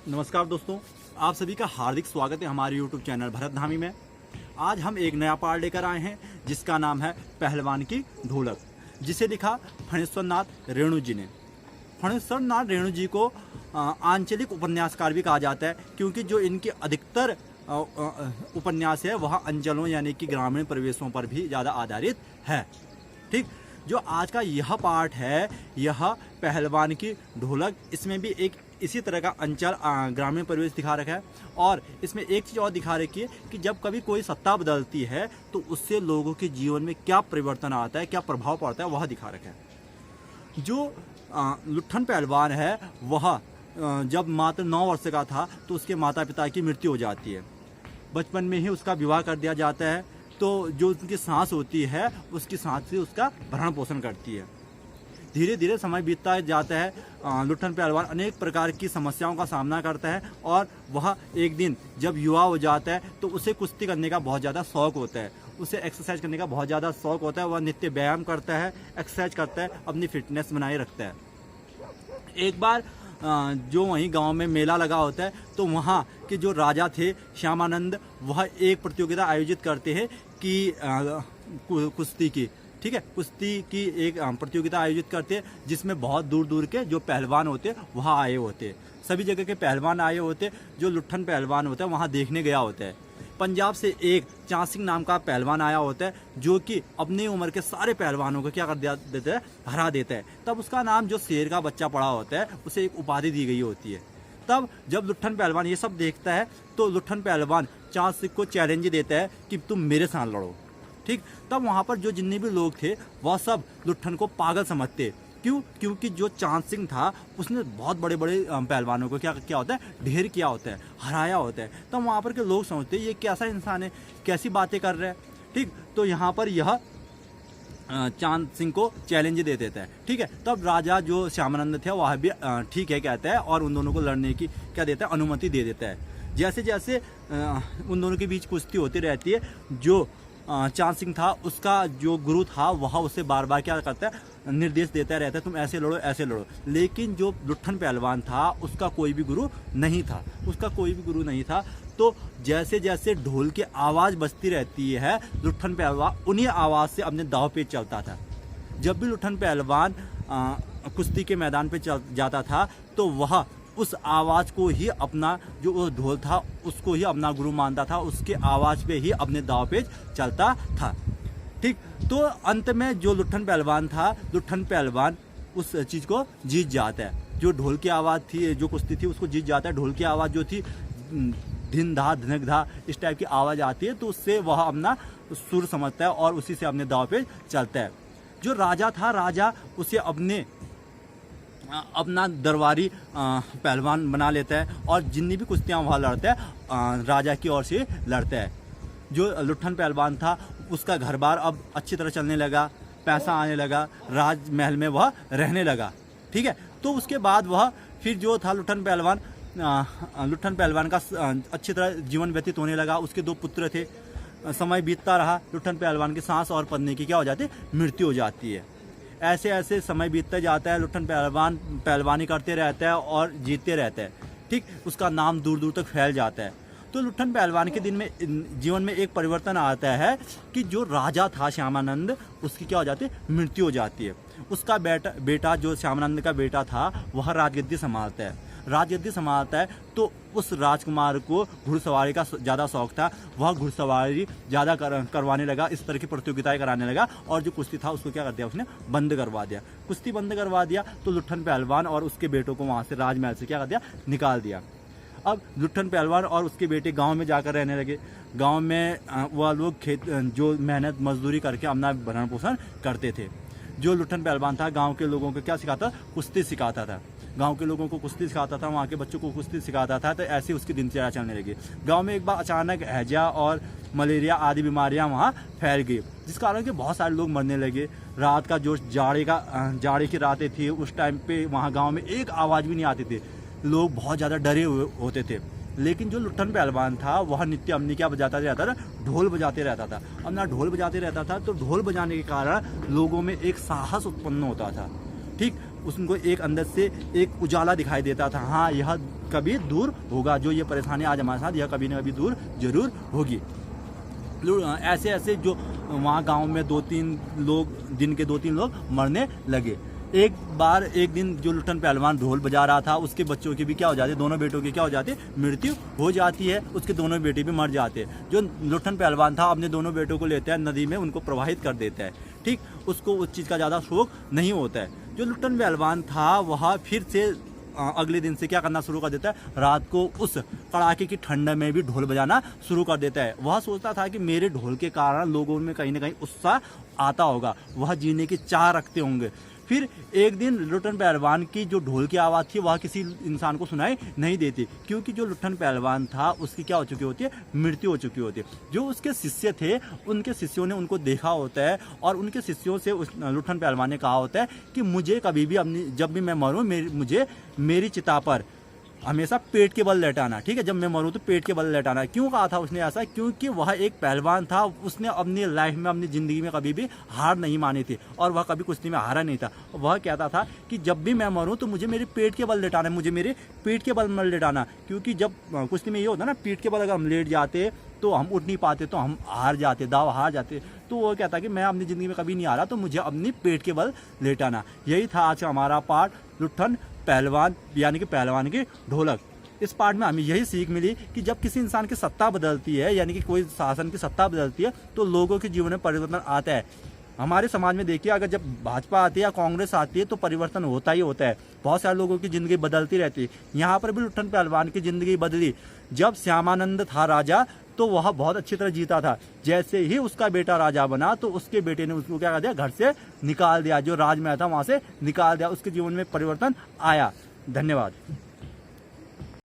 नमस्कार दोस्तों, आप सभी का हार्दिक स्वागत है हमारे YouTube चैनल भरत धामी में। आज हम एक नया पार्ट लेकर आए हैं जिसका नाम है पहलवान की ढोलक, जिसे लिखा फणेश्वर नाथ रेणु जी ने। फणेश्वर नाथ रेणु जी को आंचलिक उपन्यासकार भी कहा जाता है, क्योंकि जो इनके अधिकतर उपन्यास है वह अंचलों यानी कि ग्रामीण परिवेशों पर भी ज़्यादा आधारित है। ठीक, जो आज का यह पार्ट है यह पहलवान की ढोलक, इसमें भी एक इसी तरह का अंचल ग्रामीण परिवेश दिखा रखा है। और इसमें एक चीज़ और दिखा रखी है कि जब कभी कोई सत्ता बदलती है तो उससे लोगों के जीवन में क्या परिवर्तन आता है, क्या प्रभाव पड़ता है, वह दिखा रखा है। जो लुट्ठन पहलवान है वह जब मात्र 9 वर्ष का था तो उसके माता पिता की मृत्यु हो जाती है। बचपन में ही उसका विवाह कर दिया जाता है, तो जो उसकी सांस होती है उसकी सांस से उसका भरण पोषण करती है। धीरे धीरे समय बीतता जाता है, लुट्ठन पहलवान अनेक प्रकार की समस्याओं का सामना करता है और वह एक दिन जब युवा हो जाता है तो उसे कुश्ती करने का बहुत ज़्यादा शौक होता है, उसे एक्सरसाइज करने का बहुत ज़्यादा शौक होता है। वह नित्य व्यायाम करता है, एक्सरसाइज करता है, अपनी फिटनेस बनाए रखता है। एक बार जो वहीं गांव में मेला लगा होता है तो वहाँ के जो राजा थे श्यामानंद, वह एक प्रतियोगिता आयोजित करते हैं कि कुश्ती की, ठीक है, कुश्ती की एक प्रतियोगिता आयोजित करते हैं जिसमें बहुत दूर दूर के जो पहलवान होते हैं वहाँ आए होते हैं। सभी जगह के पहलवान आए होते हैं। जो लुट्ठन पहलवान होता है वहाँ देखने गया होता है। पंजाब से एक चांद सिंह नाम का पहलवान आया होता है जो कि अपनी उम्र के सारे पहलवानों को क्या कर देता है, हरा देता है। तब उसका नाम जो शेर का बच्चा पड़ा होता है उसे एक उपाधि दी गई होती है। तब जब लुट्ठन पहलवान ये सब देखता है तो लुट्ठन पहलवान चांद सिंह को चैलेंज देता है कि तुम मेरे साथ लड़ो। ठीक, तब वहाँ पर जो जितने भी लोग थे वह सब लुट्ठन को पागल समझते। क्यों? क्योंकि जो चांद सिंह था उसने बहुत बड़े बड़े पहलवानों को क्या होता है, ढेर किया होता है, हराया होता है। तब वहाँ पर के लोग समझते ये कैसा इंसान है, कैसी बातें कर रहा है। ठीक, तो यहाँ पर यह चांद सिंह को चैलेंज दे देता है। ठीक है, तब राजा जो श्यामानंद थे वह भी ठीक है कहता है और उन दोनों को लड़ने की क्या देता है, अनुमति दे देता है। जैसे जैसे उन दोनों के बीच कुश्ती होती रहती है, जो चांद सिंह था उसका जो गुरु था वह उसे बार बार क्या करता है, निर्देश देता रहता है, तुम ऐसे लड़ो ऐसे लड़ो। लेकिन जो लुट्ठन पहलवान था उसका कोई भी गुरु नहीं था। तो जैसे जैसे ढोल की आवाज़ बजती रहती है लुट्ठन पहलवान उन्हीं आवाज़ से अपने दांव पे चलता था। जब भी लुट्ठन पहलवान कुश्ती के मैदान पे जाता था तो वह उस आवाज़ को ही अपना, जो ढोल था उसको ही अपना गुरु मानता था, उसके आवाज़ पे ही अपने दांव पे चलता था। ठीक, तो अंत में जो लुट्ठन पहलवान उस चीज़ को जीत जाता है। जो ढोल की आवाज़ थी, जो कुश्ती थी उसको जीत जाता है। ढोल की आवाज़ जो थी धिन धा धिनक धा इस टाइप की आवाज़ आती है, तो उससे वह अपना सुर समझता है और उसी से अपने दांव पे चलता है। जो राजा था, राजा उसे अपना दरबारी पहलवान बना लेता है और जितनी भी कुश्तियाँ वहाँ लड़ता है राजा की ओर से लड़ता है। जो लुट्ठन पहलवान था उसका घर बार अब अच्छी तरह चलने लगा, पैसा आने लगा, राजमहल में वह रहने लगा। ठीक है, तो उसके बाद वह फिर जो था लुट्ठन पहलवान का अच्छी तरह जीवन व्यतीत होने लगा। उसके 2 पुत्र थे। समय बीतता रहा, लुट्ठन पहलवान की सांस और पत्नी की क्या हो जाती है, मृत्यु हो जाती है। ऐसे ऐसे समय बीतता जाता है। लुट्ठन पहलवान पहलवानी करते रहता है और जीतते रहता है। ठीक, उसका नाम दूर दूर तक फैल जाता है। तो लुट्ठन पहलवान के जीवन में एक परिवर्तन आता है कि जो राजा था श्यामानंद उसकी क्या हो जाती है, मृत्यु हो जाती है। उसका बेटा जो श्यामानंद का बेटा था वह राजगद्दी संभालता है। तो उस राजकुमार को घुड़सवारी का ज़्यादा शौक था। वह घुड़सवारी ज़्यादा करवाने लगा, इस तरह की प्रतियोगिताएं कराने लगा और जो कुश्ती था उसको क्या कर दिया, उसने बंद करवा दिया। कुश्ती बंद करवा दिया तो लुट्ठन पहलवान और उसके बेटों को वहाँ से राजमहल से क्या कर दिया, निकाल दिया। अब लुट्ठन पहलवान और उसके बेटे गांव में जाकर रहने लगे। गांव में वह लोग जो मेहनत मजदूरी करके अपना भरण पोषण करते थे। जो लुट्ठन पहलवान था गांव के लोगों को क्या सिखाता, कुश्ती सिखाता था। गांव के लोगों को कुश्ती सिखाता था, वहाँ के बच्चों को कुश्ती सिखाता था। तो ऐसे उसकी दिनचर्या चलने लगी। गांव में एक बार अचानक हैजा और मलेरिया आदि बीमारियां वहाँ फैल गई, जिस कारण कि बहुत सारे लोग मरने लगे। रात का जो जाड़े की रातें थी उस टाइम पे वहाँ गाँव में एक आवाज़ भी नहीं आती थी। लोग बहुत ज़्यादा डरे हुए होते थे। लेकिन जो लुट्ठन पहलवान था वह नित्य अपनी क्या बजाता रहता था, ढोल बजाते रहता था। अपना ढोल बजाते रहता था तो ढोल बजाने के कारण लोगों में एक साहस उत्पन्न होता था। ठीक, उसको एक अंदर से एक उजाला दिखाई देता था। हाँ, यह कभी दूर होगा। जो ये परेशानी आज हमारे साथ, यह कभी ना कभी दूर जरूर होगी। ऐसे ऐसे जो वहाँ गांव में 2-3 लोग, दिन के 2-3 लोग मरने लगे। एक दिन जो लुट्ठन पहलवान ढोल बजा रहा था, उसके बच्चों की भी क्या हो जाती है, दोनों बेटों की क्या हो जाती है, मृत्यु हो जाती है। उसके दोनों बेटे भी मर जाते हैं। जो लुट्ठन पहलवान था अपने दोनों बेटों को लेता है नदी में, उनको प्रवाहित कर देता है। ठीक, उसको उस चीज़ का ज़्यादा शौक नहीं होता है। जो लुट्ठन पहलवान था वह फिर से अगले दिन से क्या करना शुरू कर देता है, रात को उस कड़ाके की ठंड में भी ढोल बजाना शुरू कर देता है। वह सोचता था कि मेरे ढोल के कारण लोगों में कहीं ना कहीं उत्साह आता होगा, वह जीने की चाह रखते होंगे। फिर एक दिन लुट्ठन पहलवान की जो ढोल की आवाज़ थी वह किसी इंसान को सुनाई नहीं देती, क्योंकि जो लुट्ठन पहलवान था उसकी क्या हो चुकी होती है, मृत्यु हो चुकी होती है। जो उसके शिष्य थे, उनके शिष्यों ने उनको देखा होता है और उनके शिष्यों से उस लुट्ठन पहलवान ने कहा होता है कि मुझे कभी भी अपनी, जब भी मैं मरूं, मुझे मेरी चिता पर हमेशा पेट के बल लेटाना। ठीक है, जब मैं मरूं तो पेट के बल लेटाना। क्यों कहा था उसने ऐसा, क्योंकि वह एक पहलवान था, उसने अपनी लाइफ में, अपनी ज़िंदगी में कभी भी हार नहीं मानी थी और वह कभी कुश्ती में हारा नहीं था। वह कहता था कि जब भी मैं मरूं तो मुझे मेरे पेट के बल लेटाना है, मुझे मेरे पेट के बल में लेटाना। क्योंकि जब कुश्ती में ये होता है ना, पीठ के बल अगर हम लेट जाते तो हम उठ नहीं पाते, तो हम हार जाते, दाव हार जाते। तो वो कहता कि मैं अपनी ज़िंदगी में कभी नहीं हारा, तो मुझे अपनी पेट के बल लेटाना। यही था आज का हमारा पाठ, लुट्ठन पहलवान यानी कि पहलवान की ढोलक। इस पाठ में हमें यही सीख मिली कि जब किसी इंसान की सत्ता बदलती है, यानी कि कोई शासन की सत्ता बदलती है, तो लोगों के जीवन में परिवर्तन आता है। हमारे समाज में देखिए, अगर जब भाजपा आती है या कांग्रेस आती है तो परिवर्तन होता ही होता है। बहुत सारे लोगों की जिंदगी बदलती रहती है। यहाँ पर भी लुट्ठन पहलवान की जिंदगी बदली। जब श्यामानंद था राजा तो वह बहुत अच्छी तरह जीता था। जैसे ही उसका बेटा राजा बना तो उसके बेटे ने उसको क्या कर दिया, घर से निकाल दिया, जो राजमहल था वहां से निकाल दिया। उसके जीवन में परिवर्तन आया। धन्यवाद।